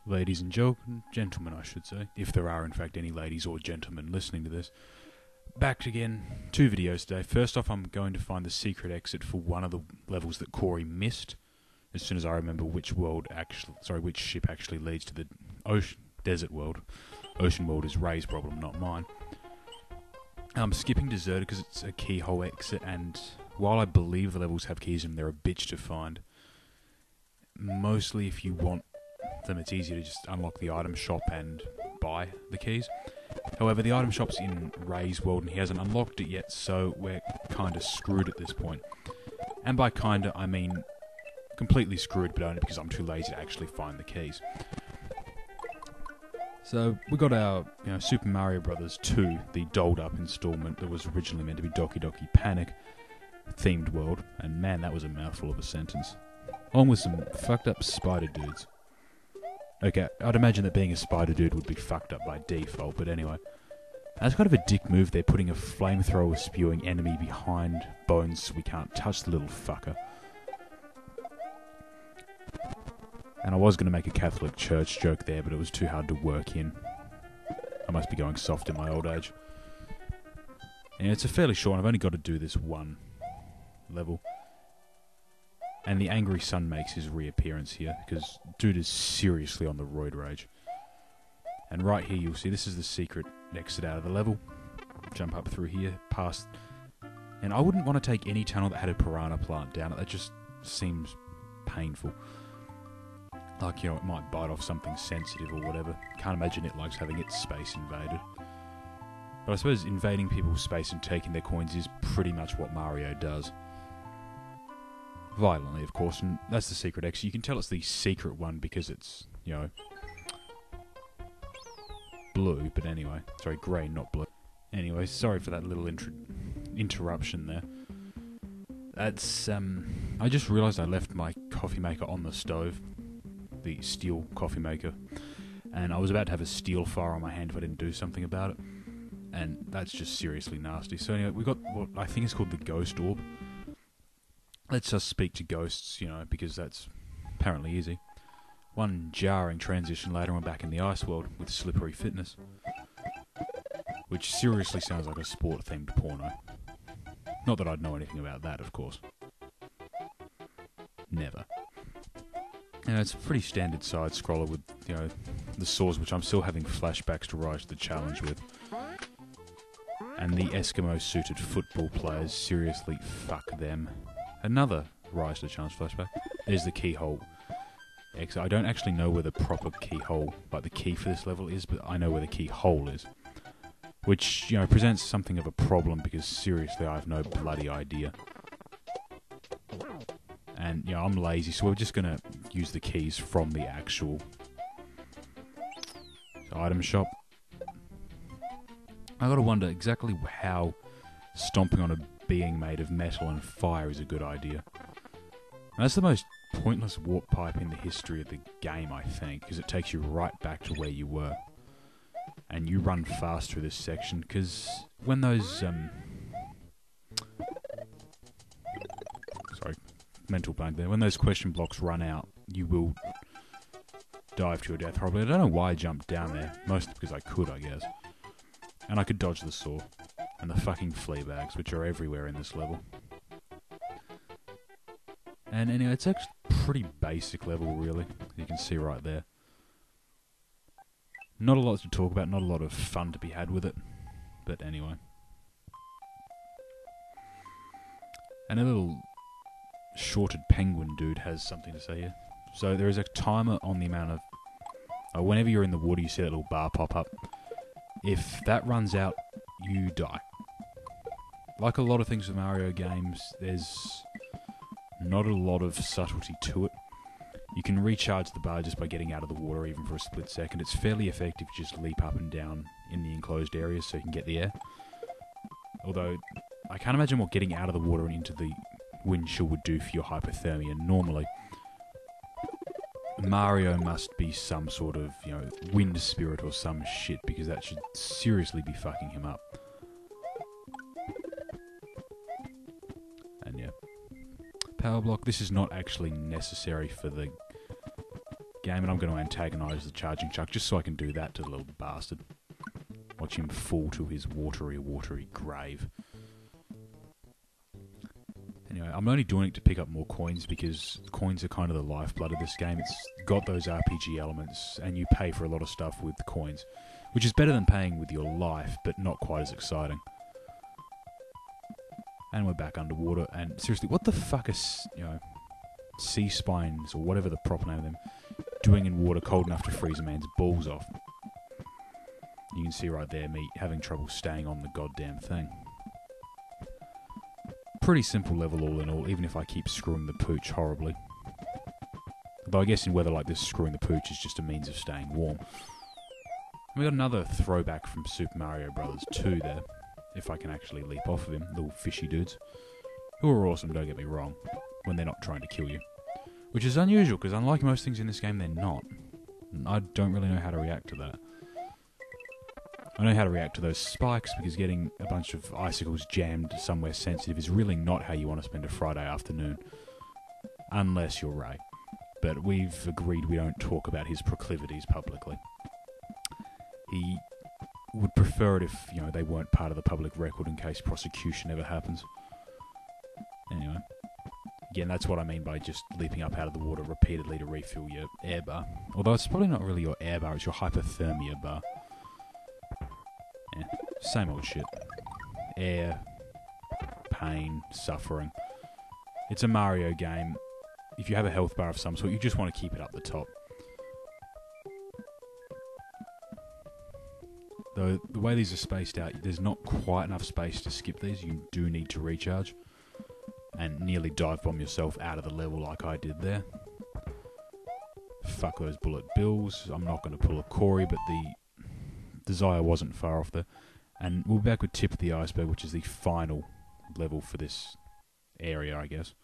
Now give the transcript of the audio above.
ladies and gentlemen, I should say, if there are in fact any ladies or gentlemen listening to this. Back again, 2 videos today. First off, I'm going to find the secret exit for one of the levels that Corey missed, as soon as I remember which ship actually leads to the desert world. Ocean world is Ray's problem, not mine. I'm skipping deserted because it's a keyhole exit, and while I believe the levels have keys in them, they're a bitch to find. Mostly if you want them, it's easier to just unlock the item shop and buy the keys. However, the item shop's in Ray's world and he hasn't unlocked it yet, so we're kinda screwed at this point. And by kinda, I mean completely screwed, but only because I'm too lazy to actually find the keys. So, we got our Super Mario Bros. 2, the dolled up installment that was originally meant to be Doki Doki Panic themed world, and man, that was a mouthful of a sentence. Along with some fucked up spider dudes. Okay, I'd imagine that being a spider dude would be fucked up by default, but anyway. That's kind of a dick move there, putting a flamethrower spewing enemy behind Bones so we can't touch the little fucker. And I was going to make a Catholic Church joke there, but it was too hard to work in. I must be going soft in my old age. And it's a fairly short one. I've only got to do this one level. And the angry sun makes his reappearance here, because dude is seriously on the roid rage. And right here you'll see this is the secret exit out of the level. Jump up through here, past... And I wouldn't want to take any tunnel that had a piranha plant down it. That just seems painful. Like, it might bite off something sensitive or whatever. Can't imagine it likes having its space invaded. But I suppose invading people's space and taking their coins is pretty much what Mario does. Violently, of course, and that's the secret exit. You can tell it's the secret one because it's, blue, but anyway. Sorry, grey, not blue. Anyway, sorry for that little interruption there. That's, I just realised I left my coffee maker on the stove. The steel coffee maker. And I was about to have a steel fire on my hand if I didn't do something about it. And that's just seriously nasty. So anyway, we got what I think is called the Ghost Orb. Let's just speak to ghosts, because that's apparently easy. One jarring transition later, we're back in the ice world with slippery fitness. Which seriously sounds like a sport-themed porno. Not that I'd know anything about that, of course. Never. It's a pretty standard side-scroller with, the saws, which I'm still having flashbacks to Rise to the Challenge with. And the Eskimo-suited football players, seriously, fuck them. Another Rise to the Challenge flashback. There's the keyhole exit. I don't actually know where the proper keyhole, like the key for this level is, but I know where the keyhole is. Which, presents something of a problem because seriously I have no bloody idea. And, I'm lazy, so we're just going to use the keys from the actual item shop. I gotta wonder exactly how stomping on a being made of metal and fire is a good idea. That's the most pointless warp pipe in the history of the game, I think, because it takes you right back to where you were. And you run fast through this section, because when those, sorry, mental blank there. When those question blocks run out, you will dive to your death probably. I don't know why I jumped down there. Mostly because I could, I guess. And I could dodge the saw. And the fucking flea bags, which are everywhere in this level. And anyway, it's actually a pretty basic level, really. You can see right there. Not a lot to talk about, not a lot of fun to be had with it. But anyway. And a little shorted penguin dude has something to say here. So there is a timer on the amount of... whenever you're in the water, you see that little bar pop up. If that runs out, you die. Like a lot of things with Mario games, there's not a lot of subtlety to it. You can recharge the bar just by getting out of the water, even for a split second. It's fairly effective to just leap up and down in the enclosed areas so you can get the air. Although, I can't imagine what getting out of the water and into the windshield would do for your hypothermia normally. Mario must be some sort of, wind spirit or some shit, because that should seriously be fucking him up. And yeah. Power block, this is not actually necessary for the game, and I'm going to antagonise the charging chuck just so I can do that to the little bastard. Watch him fall to his watery grave. Anyway, I'm only doing it to pick up more coins because coins are kind of the lifeblood of this game. It's got those RPG elements, and you pay for a lot of stuff with the coins, which is better than paying with your life, but not quite as exciting. And we're back underwater, and seriously, what the fuck is, sea spines, or whatever the proper name of them, doing in water cold enough to freeze a man's balls off? You can see right there me having trouble staying on the goddamn thing. Pretty simple level all in all, even if I keep screwing the pooch horribly. Though I guess in weather like this, screwing the pooch is just a means of staying warm. And we got another throwback from Super Mario Bros. 2 there, if I can actually leap off of him, little fishy dudes. Who are awesome, don't get me wrong, when they're not trying to kill you. Which is unusual, because unlike most things in this game, they're not. And I don't really know how to react to that. I know how to react to those spikes, because getting a bunch of icicles jammed somewhere sensitive is really not how you want to spend a Friday afternoon. Unless you're Ray. But we've agreed we don't talk about his proclivities publicly. He would prefer it if, they weren't part of the public record in case prosecution ever happens. Anyway. Again, that's what I mean by just leaping up out of the water repeatedly to refill your air bar. Although it's probably not really your air bar, it's your hypothermia bar. Yeah, same old shit. Air, pain, suffering. It's a Mario game. If you have a health bar of some sort, you just want to keep it up the top. Though, the way these are spaced out, there's not quite enough space to skip these. You do need to recharge. And nearly dive bomb yourself out of the level like I did there. Fuck those bullet bills. I'm not going to pull a Corey, but the desire wasn't far off there. And we'll be back with Tip of the Iceberg, which is the final level for this area, I guess.